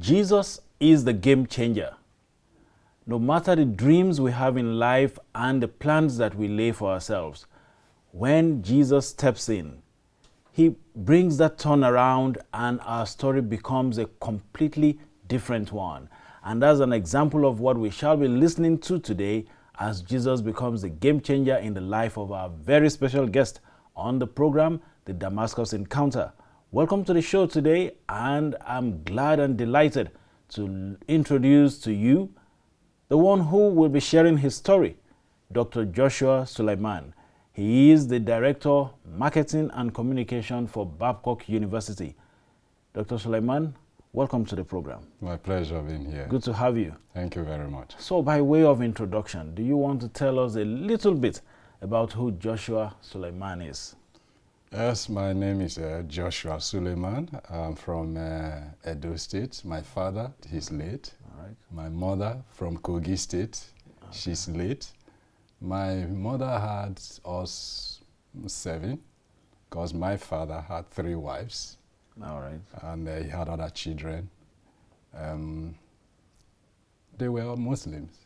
Jesus is the game changer. No matter the dreams we have in life and the plans that we lay for ourselves, when Jesus steps in, he brings that turnaround and our story becomes a completely different one. And that's an example of what we shall be listening to today as Jesus becomes the game changer in the life of our very special guest on the program, the Damascus Encounter. Welcome to the show today, and I'm glad and delighted to introduce to you the one who will be sharing his story, Dr. Joshua Suleiman. He is the Director, Marketing and Communication for Babcock University. Dr. Suleiman, welcome to the program. My pleasure being here. Good to have you. Thank you very much. So by way of introduction, do you want to tell us a little bit about who Joshua Suleiman is? Yes, my name is Joshua Suleiman. I'm from Edo State. My father, he's late. All right. My mother from Kogi State, she's late. My mother had us 7 because my father had 3 wives. All right. And he had other children. They were Muslims.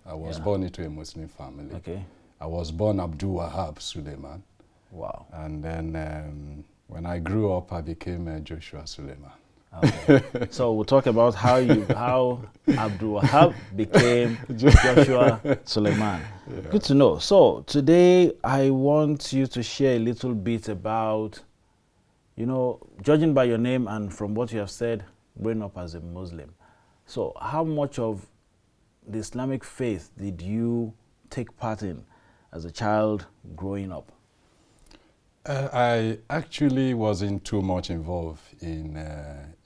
I was born into a Muslim family. Okay. I was born Abdul Wahab Suleiman. Wow. And then when I grew up, I became Joshua Suleiman. Okay. So we'll talk about how Abdul Wahab became Joshua Suleiman. Yeah. Good to know. So today I want you to share a little bit about, judging by your name and from what you have said, growing up as a Muslim. So how much of the Islamic faith did you take part in as a child growing up? I actually wasn't too much involved in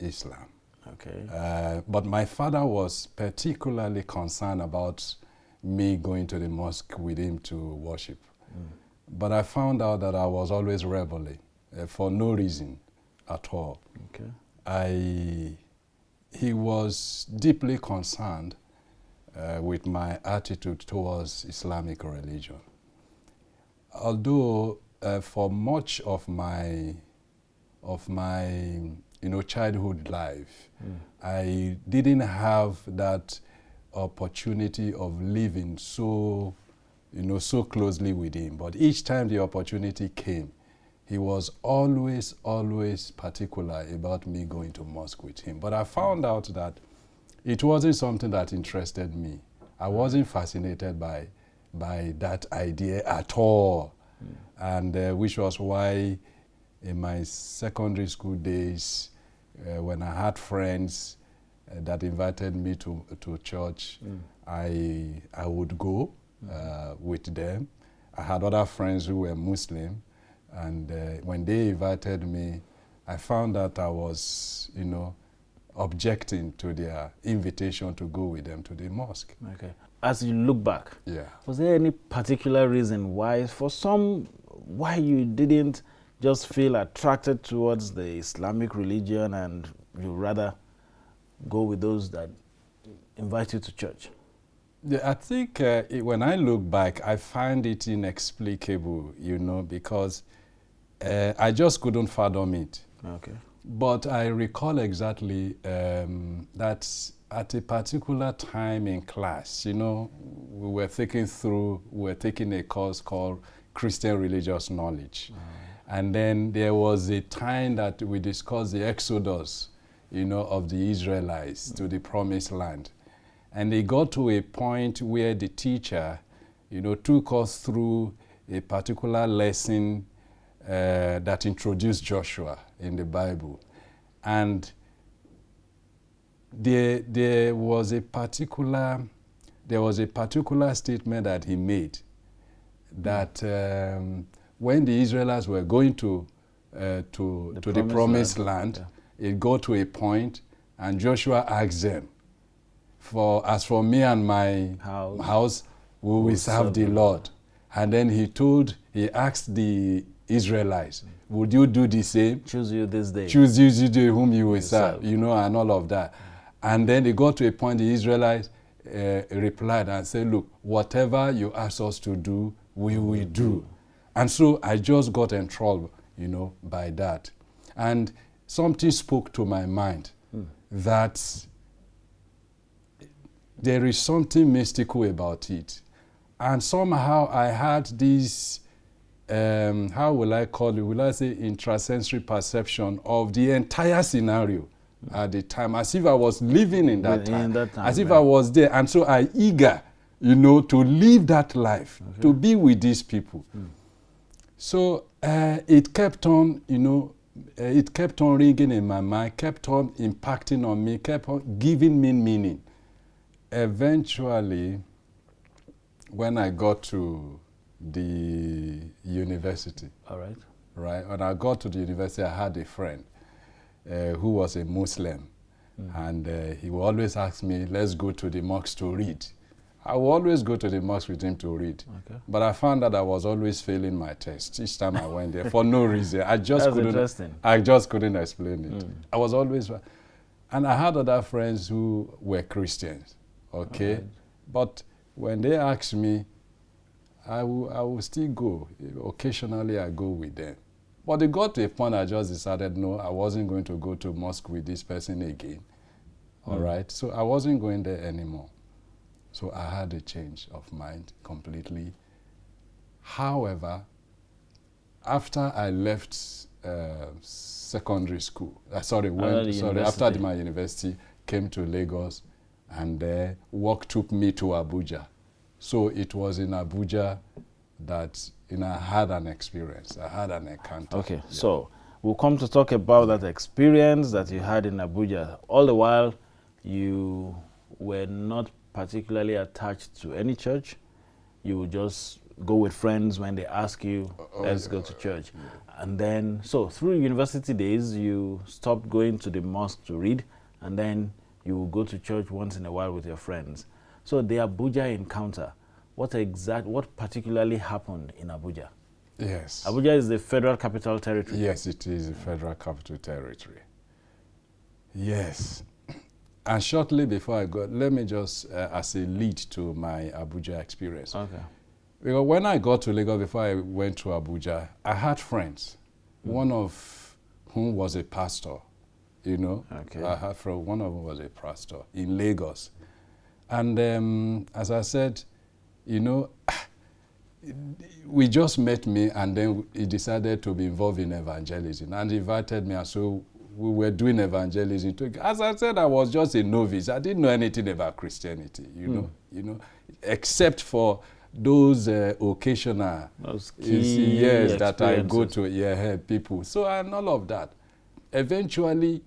Islam. Okay. But my father was particularly concerned about me going to the mosque with him to worship. But I found out that I was always rebelling for no reason at all. Okay. He was deeply concerned with my attitude towards Islamic religion. Although for much of my childhood life, I didn't have that opportunity of living so closely with him. But each time the opportunity came, he was always particular about me going to mosque with him. But I found out that it wasn't something that interested me. I wasn't fascinated by that idea at all. And which was why in my secondary school days, when I had friends that invited me to church, I would go with them. I had other friends who were Muslim, and when they invited me, I found that I was, objecting to their invitation to go with them to the mosque. Okay. As you look back, was there any particular reason why you didn't just feel attracted towards the Islamic religion and you rather go with those that invite you to church? Yeah, I think when I look back, I find it inexplicable, because I just couldn't fathom it. Okay. But I recall exactly that at a particular time in class, we were taking a course called Christian Religious Knowledge. And then there was a time that we discussed the exodus, of the Israelites to the promised land. And they got to a point where the teacher, took us through a particular lesson that introduced Joshua in the Bible. And there was a particular statement that he made that when the Israelites were going to the promised land, it got to a point, and Joshua asked them, as for me and my house, we will serve the Lord. And then he asked the Israelites, would you do the same? Choose you this day. Choose you this day whom you will serve, and all of that. And then they got to a point, the Israelites replied and said, look, whatever you ask us to do, we will do. And so I just got enthralled, by that. And something spoke to my mind that there is something mystical about it. And somehow I had this, how will I call it? Will I say intrasensory perception of the entire scenario at the time, as if I was living in that time, as if I was there. And so I eager, to live that life, to be with these people. So it kept on, it kept on ringing in my mind, kept on impacting on me, kept on giving me meaning. Eventually, when I got to the university, right, when I got to the university, I had a friend who was a Muslim, and he would always ask me, let's go to the mosque to read. I would always go to the mosque with him to read. But I found that I was always failing my test each time I went there for no reason. I just couldn't explain it. I was always, and I had other friends who were Christians, but when they asked me, I will still go. Occasionally I go with them. But it got to a point I just decided, no, I wasn't going to go to mosque with this person again. All right? So I wasn't going there anymore. So I had a change of mind completely. However, after I left secondary school, after my university, came to Lagos, and work took me to Abuja. So it was in Abuja that I had an experience. I had an encounter. Okay, so we'll come to talk about that experience that you had in Abuja. All the while, you were not particularly attached to any church. You would just go with friends when they ask you, let's go to church. And then, so through university days, you stopped going to the mosque to read, and then you will go to church once in a while with your friends. So the Abuja encounter, what particularly happened in Abuja? Yes. Abuja is the Federal Capital Territory. Yes, it is the Federal Capital Territory. Yes. And shortly before I go, let me just, as a lead to my Abuja experience. Okay. Because when I got to Lagos, before I went to Abuja, I had friends, one of whom was a pastor, I had one of them was a pastor in Lagos. And as I said, we just met me, and then he decided to be involved in evangelism and invited me. And so we were doing evangelism. As I said, I was just a novice. I didn't know anything about Christianity, except for those occasional that I go to people. So and all of that. Eventually,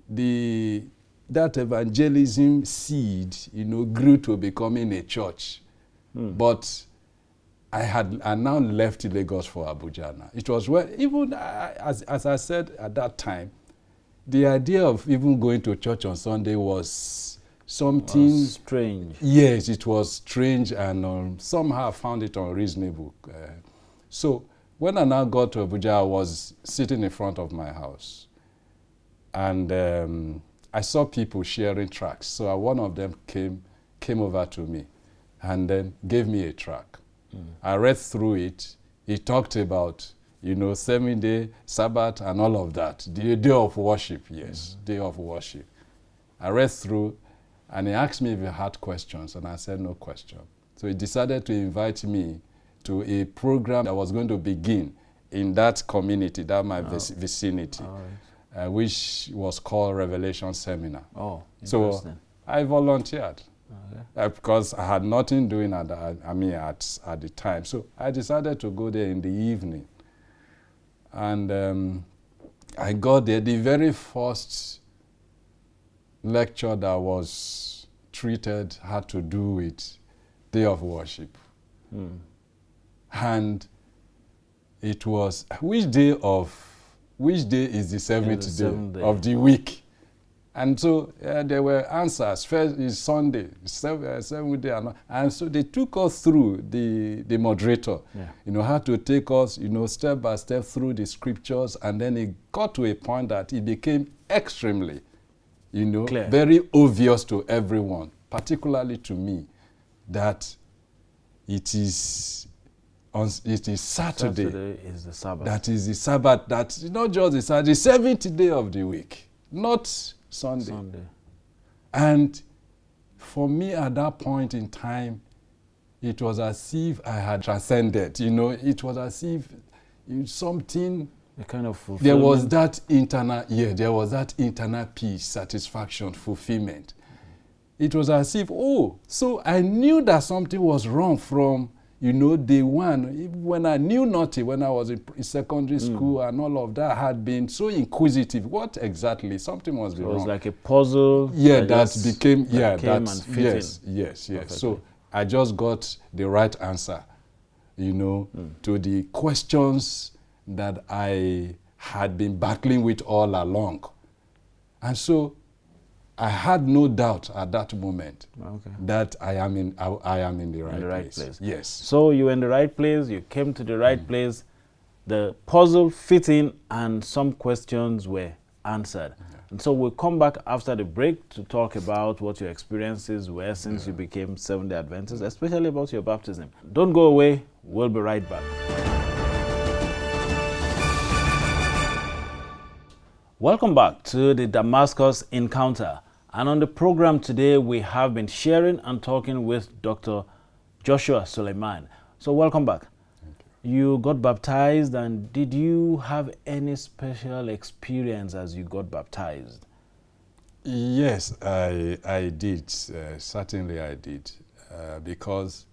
that evangelism seed, grew to becoming a church. But I now left Lagos for Abuja now. It was even as I said at that time, the idea of even going to church on Sunday was something strange. Yes, it was strange, and somehow I found it unreasonable. So when I now got to Abuja, I was sitting in front of my house, and I saw people sharing tracts. So one of them came over to me and then gave me a tract. I read through it. He talked about, 7-day Sabbath and all of that. The day of worship, yes, day of worship. I read through, and he asked me if he had questions, and I said no question. So he decided to invite me to a program that was going to begin in that community, my vicinity, which was called Revelation Seminar. Oh, interesting. So I volunteered. Because I had nothing doing at the time. So I decided to go there in the evening. And I got there. The very first lecture that was treated had to do with day of worship. And it was, which day is the seventh day of the week? And so there were answers. First is Sunday, seventh day. And so they took us through, the moderator, had to take us, step by step through the scriptures. And then it got to a point that it became extremely, clear, very obvious to everyone, particularly to me, that it is Saturday. Saturday is the Sabbath. That is the Sabbath. That's not just the Sabbath, the seventh day of the week. Not Sunday. And for me at that point in time, it was as if I had transcended. It was as if something. A kind of fulfillment. There was that internal peace, satisfaction, fulfillment. It was as if, so I knew that something was wrong from, day one. When I knew nothing, when I was in secondary school and all of that, I had been so inquisitive. What exactly? Something must be wrong. It was like a puzzle. Yes. Perfectly. So I just got the right answer, to the questions that I had been battling with all along. And so I had no doubt at that moment that I am in the right place. Yes. So you were in the right place, you came to the right place, the puzzle fit in, and some questions were answered. Yeah. And so we'll come back after the break to talk about what your experiences were since you became Seventh-day Adventist, especially about your baptism. Don't go away, we'll be right back. Welcome back to the Damascus Encounter. And on the program today, we have been sharing and talking with Dr. Joshua Suleiman. So welcome back. Thank You got baptized, and did you have any special experience as you got baptized? Yes, I did. Certainly I did. Because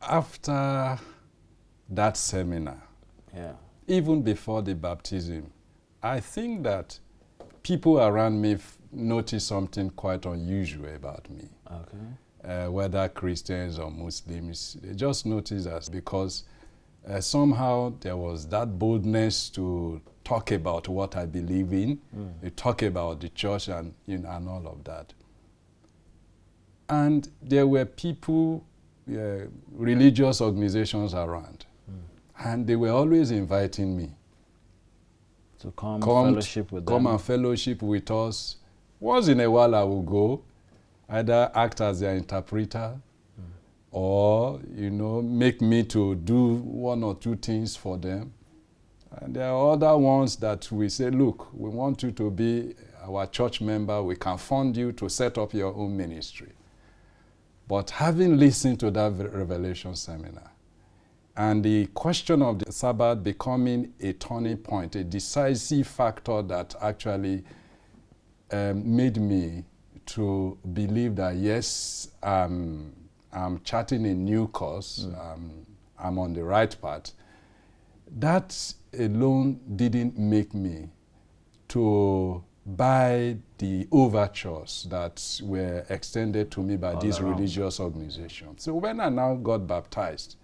after that seminar, even before the baptism, I think that people around me noticed something quite unusual about me. Okay. Whether Christians or Muslims, they just noticed that because somehow there was that boldness to talk about what I believe in, to talk about the church and all of that. And there were people, religious organizations around. And they were always inviting me to come fellowship with them. Come and fellowship with us. Once in a while I will go, either act as their interpreter or, make me to do one or two things for them. And there are other ones that we say, look, we want you to be our church member. We can fund you to set up your own ministry. But having listened to that Revelation seminar, and the question of the Sabbath becoming a turning point, a decisive factor that actually made me to believe that, yes, I'm charting a new course, I'm on the right path. That alone didn't make me to buy the overtures that were extended to me by these religious organizations. So when I now got baptized,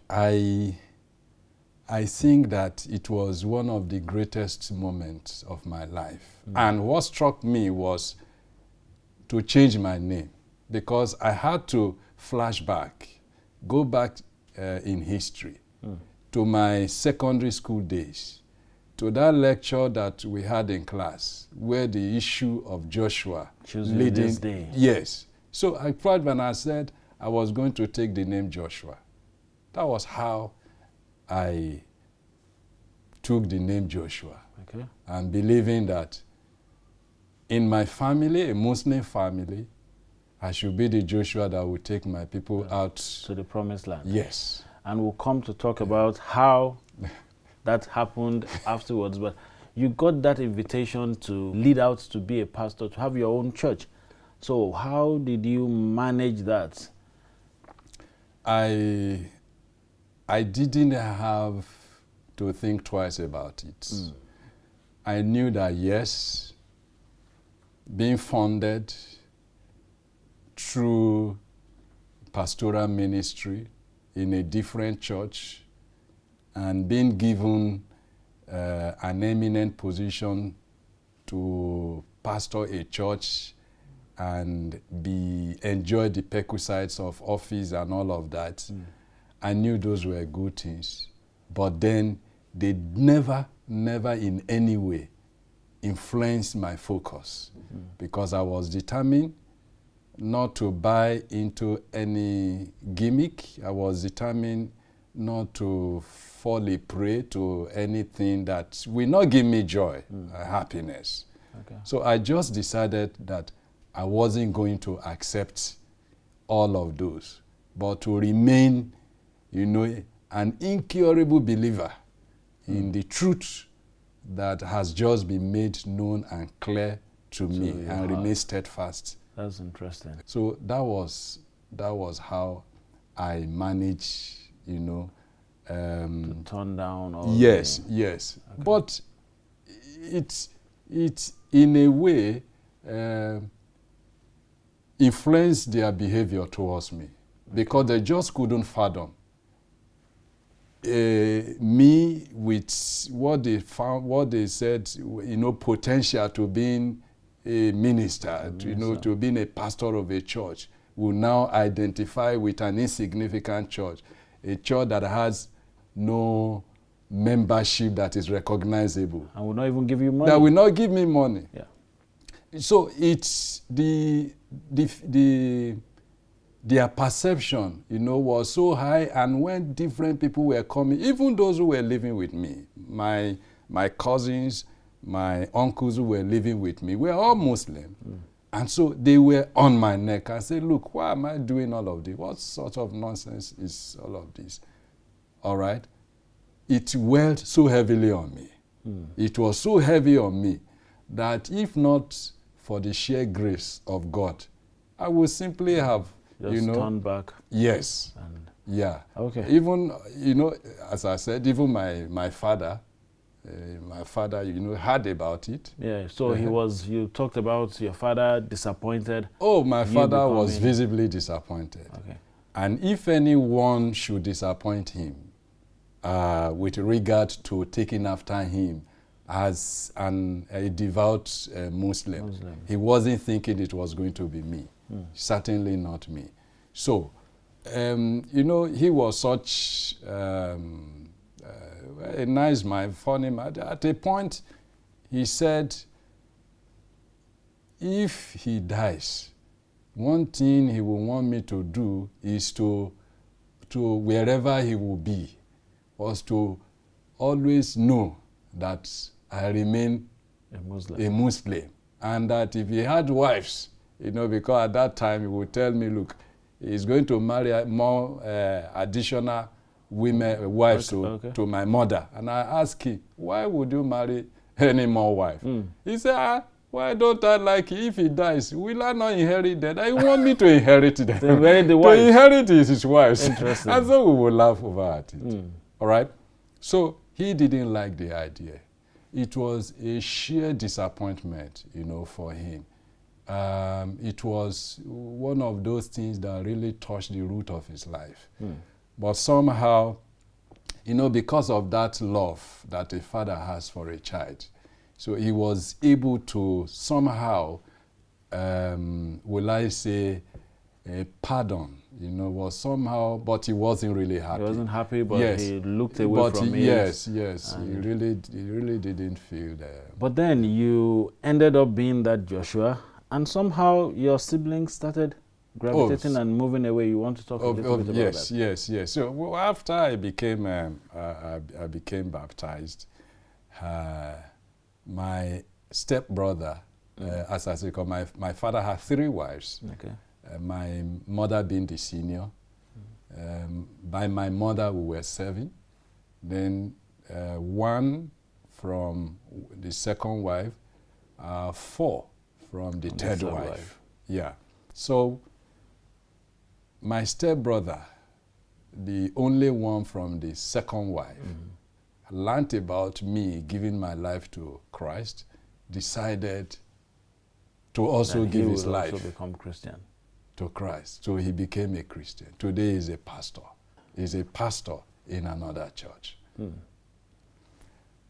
I think that it was one of the greatest moments of my life. And what struck me was to change my name, because I had to go back in history to my secondary school days, to that lecture that we had in class, where the issue of Joshua leading this day. Yes. So I cried when I said I was going to take the name Joshua. That was how I took the name Joshua. Okay. And believing that in my family, a Muslim family, I should be the Joshua that will take my people out to the promised land. Yes. And we'll come to talk about how that happened afterwards. But you got that invitation to lead out to be a pastor, to have your own church. So how did you manage that? I didn't have to think twice about it. I knew that, yes, being funded through pastoral ministry in a different church and being given an eminent position to pastor a church and enjoy the perquisites of office and all of that, I knew those were good things. But then they never in any way influenced my focus, because I was determined not to buy into any gimmick. I was determined not to fall a prey to anything that will not give me joy, happiness. Okay. So I just decided that I wasn't going to accept all of those, but to remain, an incurable believer in the truth that has just been made known and clear to me, and remain steadfast. That's interesting. So that was how I managed, to turn down all yes. Okay. But it's in a way influenced their behavior towards me, because they just couldn't fathom me with what they found, what they said, potential to being a minister, to being a pastor of a church, will now identify with an insignificant church, a church that has no membership that is recognizable. And will not even give you money. That will not give me money. Yeah. So it's their perception, was so high, and when different people were coming, even those who were living with me, my cousins, my uncles who were living with me, were all Muslim. And so they were on my neck. I said, look, why am I doing all of this? What sort of nonsense is all of this? All right? It weighed so heavily on me. It was so heavy on me that if not for the sheer grace of God, I would simply have, turn back. Yes. And Okay. Even, as I said, even my father, heard about it. Yeah, so you talked about your father disappointed. Oh, my father was visibly disappointed. Okay. And if anyone should disappoint him with regard to taking after him as a devout Muslim, he wasn't thinking it was going to be me. Certainly not me. So, he was such a nice man, funny man. At a point, he said, if he dies, one thing he will want me to do is to wherever he will be, was to always know that I remain a Muslim. And that if he had wives, because at that time he would tell me, look, he's going to marry more additional wives to my mother. And I asked him, why would you marry any more wife? He said, why don't I like it? If he dies, will I not inherit that? I want me to inherit them. To inherit the wives. To inherit his wives. Interesting. And so we will laugh over at it. All right? So he didn't like the idea. It was a sheer disappointment, for him. It was one of those things that really touched the root of his life. But somehow, because of that love that a father has for a child, so he was able to somehow, will I say, pardon, was somehow, but he wasn't really happy. He wasn't happy, but he looked away from it. Yes, he really didn't feel that. But then you ended up being that Joshua, and somehow your siblings started gravitating and moving away. You want to talk a little bit about that? Yes. So after I became baptized, my stepbrother, as I say, my father had 3 wives. Okay. My mother being the senior. By my mother, we were 7. Then 1 from the second wife, 4 from the third wife. Yeah. So my stepbrother, the only one from the second wife, learned about me giving my life to Christ, decided to also give his life also become Christian. To Christ. So he became a Christian. Today he's a pastor. He's a pastor in another church.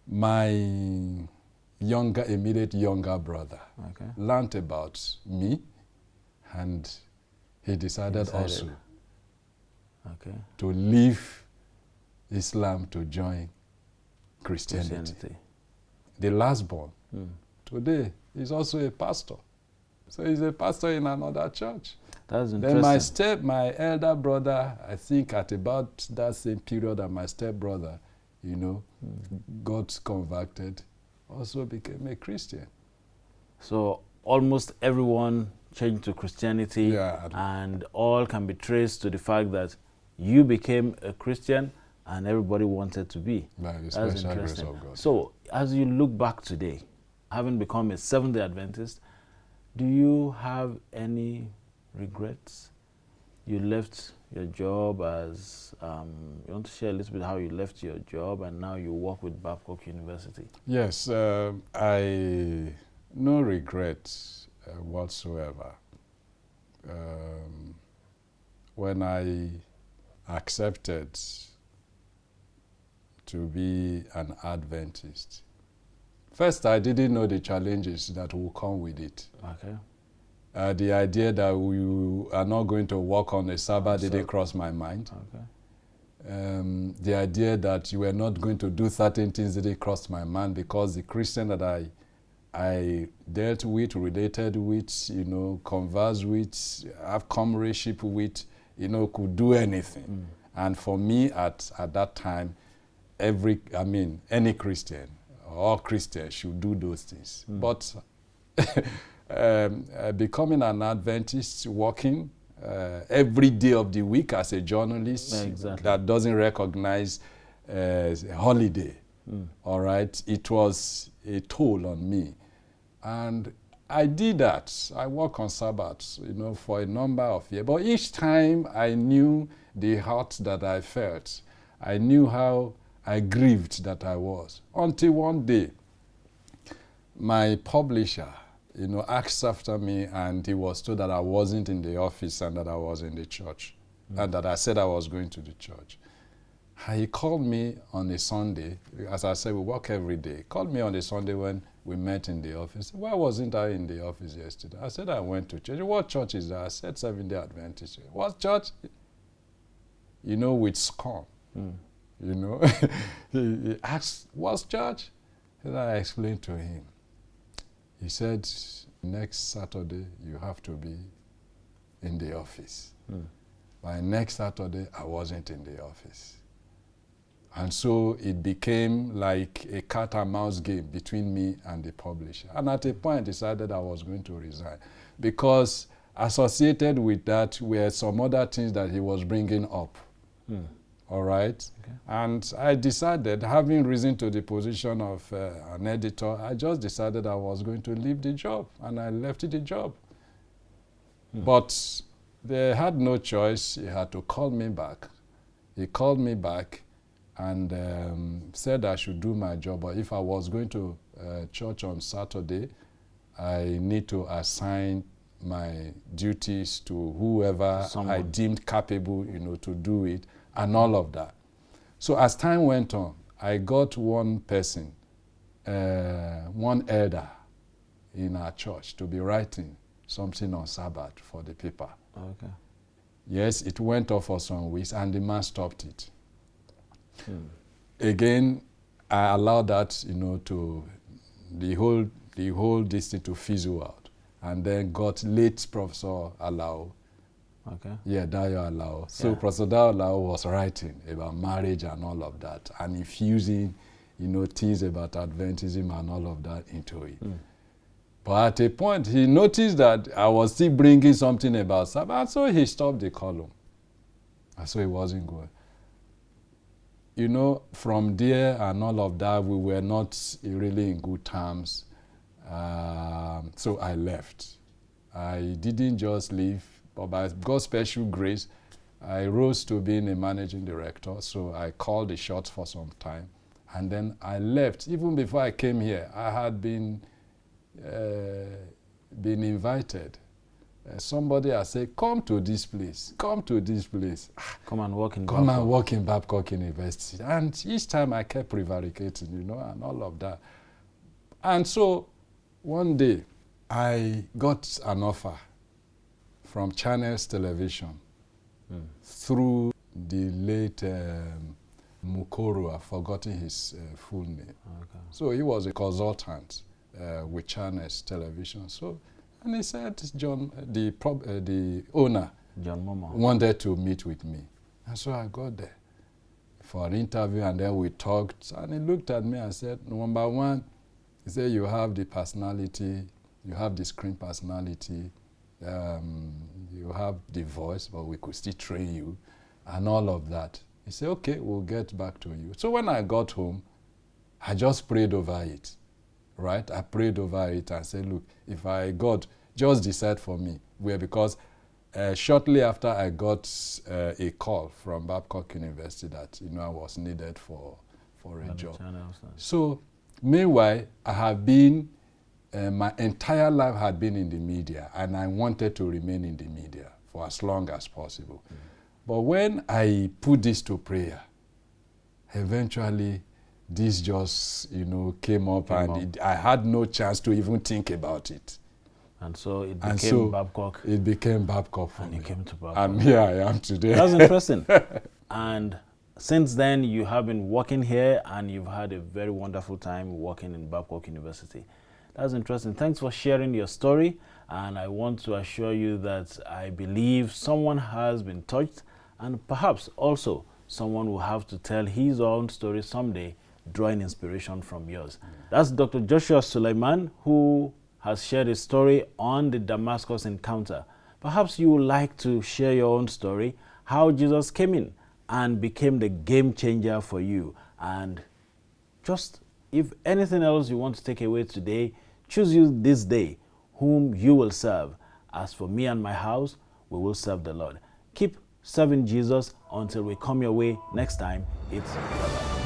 My immediate younger brother learned about me, and he decided also to leave Islam to join Christianity. The lastborn, today, is also a pastor. So he's a pastor in another church. That's interesting. Then my elder brother, I think at about that same period, and my stepbrother, got converted, also became a Christian. So almost everyone changed to Christianity, Yeah. and all can be traced to the fact that you became a Christian and everybody wanted to be. By the That's special grace interesting. of God. So as you look back today, having become a Seventh-day Adventist, do you have any regrets? You left your job as, you want to share a little bit how you left your job and now you work with Babcock University? Yes, no regrets whatsoever. When I accepted to be an Adventist, first I didn't know the challenges that will come with it. Okay. The idea that we are not going to work on a Sabbath didn't cross my mind. Okay. The idea that you were not going to do certain things didn't cross my mind, because the Christian that I dealt with, related with, conversed with, have comradeship with, could do anything. And for me at that time, any Christian, all Christians should do those things. But becoming an Adventist, working every day of the week as a journalist, Exactly. that doesn't recognize a holiday, all right, it was a toll on me. And I did that. I worked on Sabbath, for a number of years. But each time I knew the hurt that I felt. I knew how I grieved that I was. Until one day, my publisher, asked after me, and he was told that I wasn't in the office and that I was in the church, and that I said I was going to the church. He called me on a Sunday. As I said, we work every day. He called me on a Sunday when we met in the office. Why wasn't I in the office yesterday? I said I went to church. What church is that? I said Seventh-day Adventist. What church? With scorn. He asked, what's church? And I explained to him. He said, next Saturday, you have to be in the office. By next Saturday, I wasn't in the office. And so it became like a cat and mouse game between me and the publisher. And at a point, I decided I was going to resign, because associated with that were some other things that he was bringing up. All right? Okay. And I decided, having risen to the position of an editor, I just decided I was going to leave the job, and I left the job. But they had no choice. He had to call me back. He called me back and said I should do my job, but if I was going to church on Saturday, I need to assign my duties to whoever I deemed capable, to do it, and all of that. So as time went on, I got one person, one elder in our church, to be writing something on Sabbath for the paper. Okay. Yes, it went off for some weeks, and the man stopped it. Again, I allowed that, to the whole distance to fizzle out, and then got late Professor Alao. Okay. Yeah, Dayo Alao. So Professor Dayo Alao was writing about marriage and all of that, and infusing, things about Adventism and all of that into it. But at a point, he noticed that I was still bringing something about Sabbath, so he stopped the column. And so it wasn't good. From there and all of that, we were not really in good terms. So I left. I didn't just leave, but by God's special grace, I rose to being a managing director. So I called the shots for some time. And then I left. Even before I came here, I had been invited. Somebody has said, come to this place, come to this place. Come and work in Babcock. Come and work in Babcock University. And each time I kept prevaricating, and all of that. And so one day I got an offer from Channels Television through the late Mukoro. I've forgotten his full name. Okay. So he was a consultant with Channels Television. So And he said, John, the owner, John Momo. wanted to meet with me. And so I got there for an interview, and then we talked. And he looked at me and said, number one, he said, you have the personality, you have the screen personality, you have the voice, but we could still train you, and all of that. He said, okay, we'll get back to you. So when I got home, I just prayed over it, right? I prayed over it and said, look, if God just decide for me, because shortly after I got a call from Babcock University that, I was needed for a job. So meanwhile, I have been, my entire life had been in the media, and I wanted to remain in the media for as long as possible. Mm. But when I put this to prayer, eventually this just, came up, I had no chance to even think about it. And so it became Babcock. It became Babcock for me. And you came to Babcock. And here I am today. That's interesting. And since then, you have been working here, and you've had a very wonderful time working in Babcock University. That's interesting. Thanks for sharing your story. And I want to assure you that I believe someone has been touched, and perhaps also someone will have to tell his own story someday, drawing inspiration from yours. That's Dr. Joshua Suleiman, who has shared his story on the Damascus encounter. Perhaps you would like to share your own story, how Jesus came in and became the game changer for you. And just, if anything else you want to take away today, choose you this day whom you will serve. As for me and my house, we will serve the Lord. Keep serving Jesus until we come your way next time. It's bye-bye.